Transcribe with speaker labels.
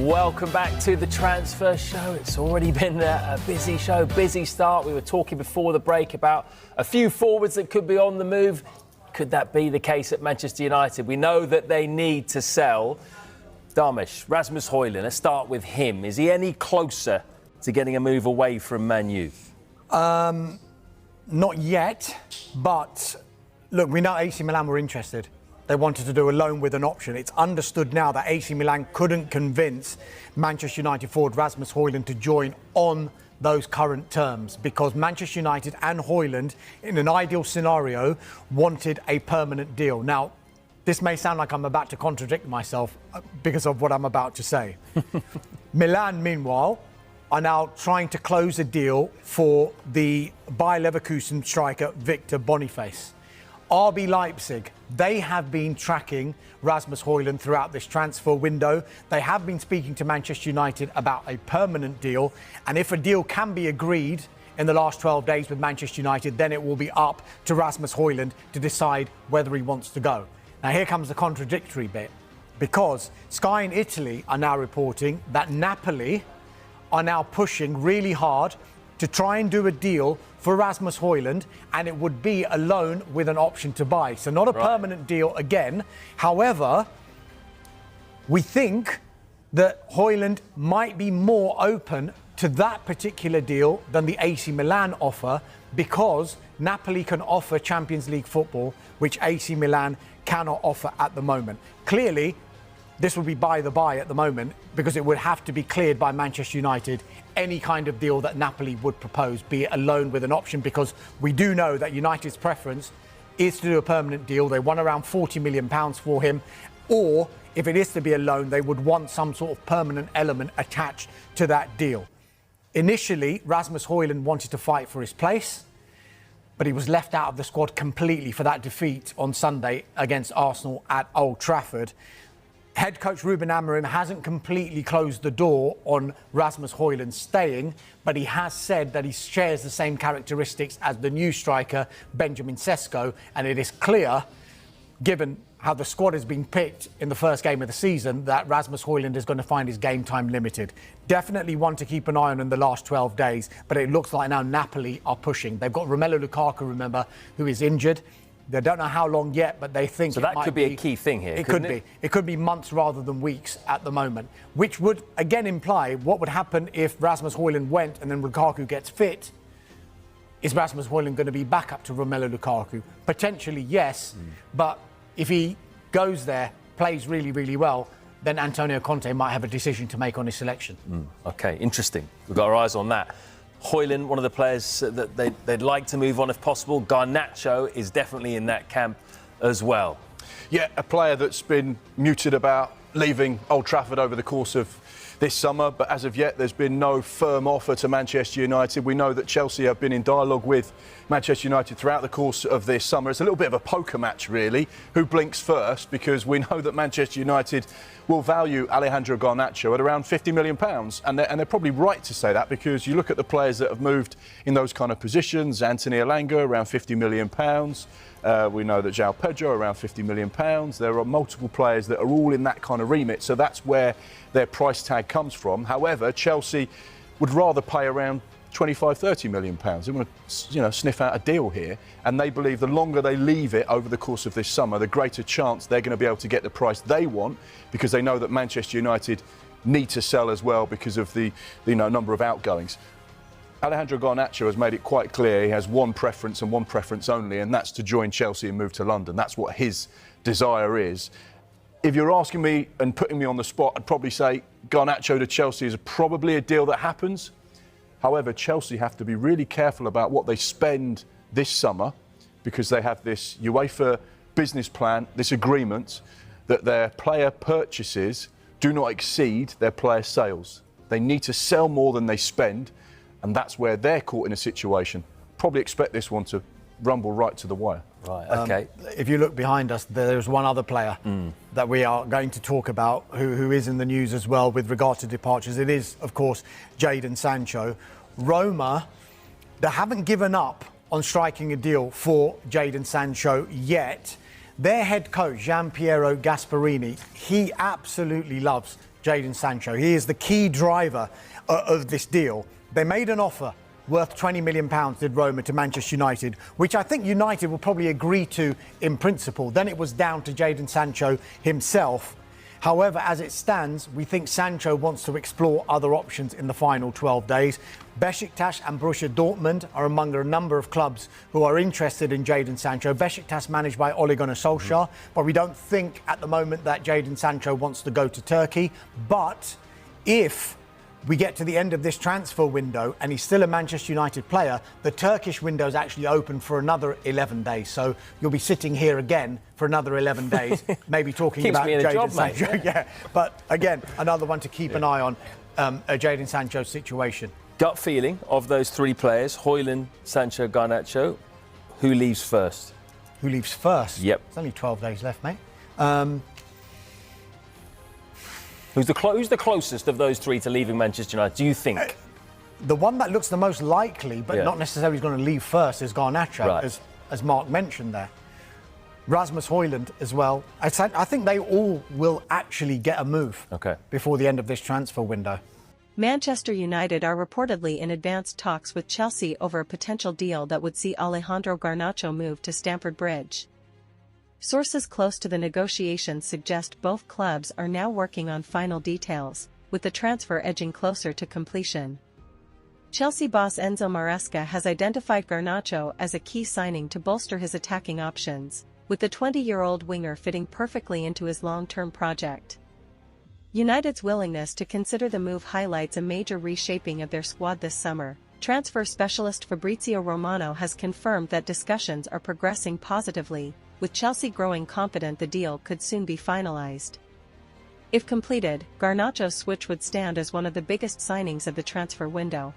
Speaker 1: Welcome back to the Transfer Show. It's already been a busy show, busy start. We were talking before the break about a few forwards that could be on the move. Could that be the case at Manchester United? We know that they need to sell. Darmish, Rasmus Hojlund, let's start with him. Is he any closer to getting a move away from Man U?
Speaker 2: Not yet, but look, we know AC Milan were interested. They wanted to do a loan with an option. It's understood now that AC Milan couldn't convince Manchester United forward Rasmus Hojlund to join on those current terms because Manchester United and Hojlund, in an ideal scenario, wanted a permanent deal. Now, this may sound like I'm about to contradict myself because of what I'm about to say. Milan, meanwhile, are now trying to close a deal for the Bayer Leverkusen striker Victor Boniface. RB Leipzig, they have been tracking Rasmus Hojlund throughout this transfer window. They have been speaking to Manchester United about a permanent deal. And if a deal can be agreed in the last 12 days with Manchester United, then it will be up to Rasmus Hojlund to decide whether he wants to go. Now, here comes the contradictory bit, because Sky in Italy are now reporting that Napoli are now pushing really hard to try and do a deal for Rasmus Hojlund, and it would be a loan with an option to buy. So not a permanent deal again. However, we think that Hojlund might be more open to that particular deal than the AC Milan offer, because Napoli can offer Champions League football, which AC Milan cannot offer at the moment. Clearly, this would be by the by at the moment, because it would have to be cleared by Manchester United, any kind of deal that Napoli would propose, be it a loan with an option, because we do know that United's preference is to do a permanent deal. They want around £40 million for him, or if it is to be a loan, they would want some sort of permanent element attached to that deal. Initially, Rasmus Hojlund wanted to fight for his place, but he was left out of the squad completely for that defeat on Sunday against Arsenal at Old Trafford. Head coach Ruben Amorim hasn't completely closed the door on Rasmus Hojlund staying, but he has said that he shares the same characteristics as the new striker, Benjamin Sesko, and it is clear, given how the squad has been picked in the first game of the season, that Rasmus Hojlund is going to find his game time limited. Definitely one to keep an eye on in the last 12 days, but it looks like now Napoli are pushing. They've got Romelu Lukaku, remember, who is injured. They don't know how long yet, but they think
Speaker 1: so that could be a key thing here.
Speaker 2: It could be. It could be months rather than weeks at the moment, which would again imply what would happen if Rasmus Hojlund went and then Lukaku gets fit. Is Rasmus Hojlund going to be back up to Romelu Lukaku? Potentially, yes, but if he goes there, plays really, really well, then Antonio Conte might have a decision to make on his selection.
Speaker 1: OK, interesting. We've got our eyes on that. Hojlund, one of the players that they'd like to move on if possible. Garnacho is definitely in that camp as well.
Speaker 3: Yeah, a player that's been muted about leaving Old Trafford over the course of this summer, but as of yet there's been no firm offer to Manchester United. We know that Chelsea have been in dialogue with Manchester United throughout the course of this summer. It's a little bit of a poker match, really. Who blinks first? Because we know that Manchester United will value Alejandro Garnacho at around £50 million. And they're probably right to say that, because you look at the players that have moved in those kind of positions. Anthony Elanga, around £50 million. We know that João Pedro, around £50 million. There are multiple players that are all in that kind of remit. So that's where their price tag comes from. However, Chelsea would rather pay around £25–30 million. They want to, sniff out a deal here, and they believe the longer they leave it over the course of this summer, the greater chance they're going to be able to get the price they want, because they know that Manchester United need to sell as well because of the number of outgoings. Alejandro Garnacho has made it quite clear he has one preference and one preference only, and that's to join Chelsea and move to London. That's what his desire is. If you're asking me and putting me on the spot, I'd probably say Garnacho to Chelsea is probably a deal that happens. However, Chelsea have to be really careful about what they spend this summer, because they have this UEFA business plan, this agreement that their player purchases do not exceed their player sales. They need to sell more than they spend, and that's where they're caught in a situation. Probably expect this one to rumble right to the wire.
Speaker 1: Right, OK.
Speaker 2: If you look behind us, there's one other player that we are going to talk about who is in the news as well with regard to departures. It is, of course, Jadon Sancho. Roma, they haven't given up on striking a deal for Jadon Sancho yet. Their head coach, Gian Piero Gasperini, he absolutely loves Jadon Sancho. He is the key driver of this deal. They made an offer worth £20 million, did Roma, to Manchester United, which I think United will probably agree to in principle. Then it was down to Jadon Sancho himself. However, as it stands, we think Sancho wants to explore other options in the final 12 days. Besiktas and Borussia Dortmund are among a number of clubs who are interested in Jadon Sancho. Besiktas managed by Ole Gunnar Solskjaer, but we don't think at the moment that Jadon Sancho wants to go to Turkey. But if we get to the end of this transfer window and he's still a Manchester United player, the Turkish window is actually open for another 11 days. So you'll be sitting here again for another 11 days, maybe talking about Jadon Sancho.
Speaker 1: Mate.
Speaker 2: Yeah, but again, another one to keep an eye on, a Jadon Sancho situation.
Speaker 1: Gut feeling of those three players, Hojlund, Sancho, Garnacho, who leaves first?
Speaker 2: Who leaves first?
Speaker 1: Yep.
Speaker 2: There's only 12 days left, mate.
Speaker 1: Who's the closest of those three to leaving Manchester United, do you think?
Speaker 2: The one that looks the most likely, but
Speaker 1: Yeah.
Speaker 2: not necessarily going to leave first, is Garnacho,
Speaker 1: Right.
Speaker 2: as Mark mentioned there. Rasmus Hojlund as well. I think they all will actually get a move before the end of this transfer window.
Speaker 4: Manchester United are reportedly in advanced talks with Chelsea over a potential deal that would see Alejandro Garnacho move to Stamford Bridge. Sources close to the negotiations suggest both clubs are now working on final details, with the transfer edging closer to completion. Chelsea boss Enzo Maresca has identified Garnacho as a key signing to bolster his attacking options, with the 20-year-old winger fitting perfectly into his long-term project. United's willingness to consider the move highlights a major reshaping of their squad this summer. Transfer specialist Fabrizio Romano has confirmed that discussions are progressing positively, with Chelsea growing confident the deal could soon be finalized. If completed, Garnacho's switch would stand as one of the biggest signings of the transfer window.